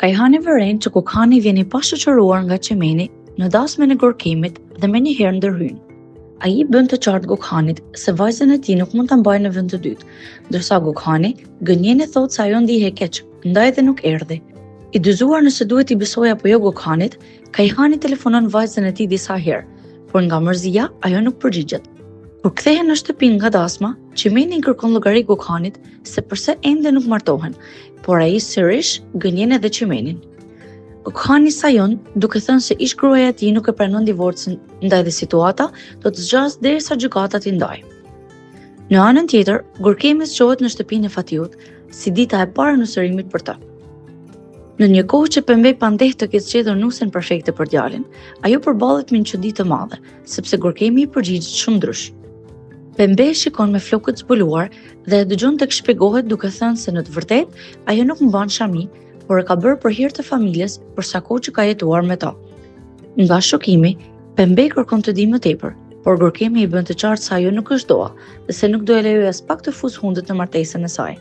Kajhani vëren që Kukhani vjen i pashoqëruar nga Qemeni në dasmen e Gorkemit dhe menjëherë ndërhyn. Ai bën të qartë Gokhanit se vajzën e tij nuk mund ta mbajë në vend të dytë, ndërsa Gokhani gënjen e thotë se ajo ndihej keq, ndaj dhe nuk erdhi. I dyzuar nëse duhet i besoj apo jo Gokhanit, Kajhani telefonon vajzën e tij disa herë, por nga mërzia ajo nuk përgjigjet. Kur kthehen në shtëpi nga dasma, Qemeni i kërkon llogari Gokhanit se pse ende nuk martohen, por ai sërish gënjen edhe Qemenin. Gokhani sajon duke thënë se ish gruaja e tij nuk e pranon divorcin, ndaj dhe situata do të zgjasë derisa gjykata t'i ndajë. Në anën tjetër, Gorkemi zgjohet në shtëpinë e Fatiut, si dita e parë në sërimit për të. Në një kohë që Pembej pandeh të ketë zgjedhur nusen perfekte për djalin, ajo përballet me një çudi të madhe, sepse Gorkemi i përgjigjet shumë ndrysh. Pembej shikon me flokët zbuluar dhe e dëgjon tek shpjegohet duke thënë se në të vërtetë ajo nuk mban shami, por e ka bërë për hir të familjes për sa kohë që ka jetuar me ta. Nga shokimi, Pembej kërkon të di më tepër, por Gorkemi i bën të qartë se ajo nuk është doa dhe se nuk do e lejojë as pak të fus hundët në martesën e saj.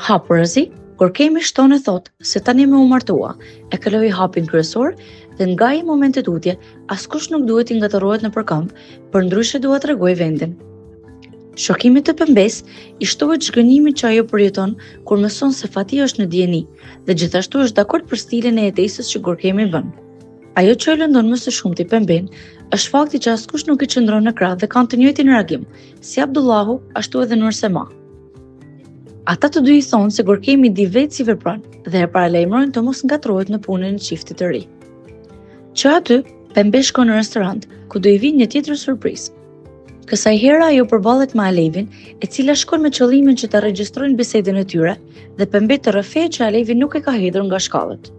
Hapurazi, Gorkemi shton e thotë se tani më u martua, e kaloi hapin kryesor dhe nga ai moment e tutje, askush nuk duhet i ngatërohet në përkëmb, përndryshe dua t'rregoj vendin. Shokimi të Pembes i shtohet zhgënjimit që ajo përjeton kur mëson se Fati është në dieni dhe gjithashtu është dakord për stilin e jetesës që Gorkemi bën. Ajo që e lëndon më së shumti Pemben është fakti që askush nuk i qëndron në krah dhe kanë të njëjtin reagim, si Abdullahu ashtu edhe Nursema. Ata të dy i thonë se Gorkemi di vetë si vepron dhe e paralajmërojnë të mos ngatrohet në punën e çiftit të ri. Që aty, Pembe shkon në restorant, ku do i vinë një tjetër surprizë. Kësaj here ajo përballet me Alevin, e cila shkon me qëllimin që të regjistrojnë bisedën e tyre dhe Pembej të rrëfehet që Alevi nuk e ka hedhur nga shkallët.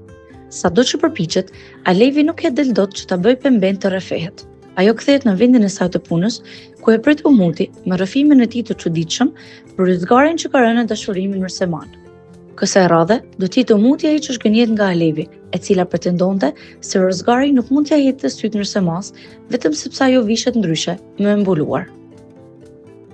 Sado që përpiqet, Alevi nuk e del dot që ta bëjë Pemben të rrëfehet. Ajo kthehet në vendin e saj të punës, ku e pret Umuti me rrëfimin e tij të çuditshëm për ryzgarin që ka rënë në dashurimin me Seman. Kësaj radhe, do të jetë Umuti ai që zhgënjet nga Alevi, e cila pretendonte se rrezgari nuk mund t'ia jepte syt Nursemas, vetëm sepse ajo vishet ndryshe, më e mbuluar.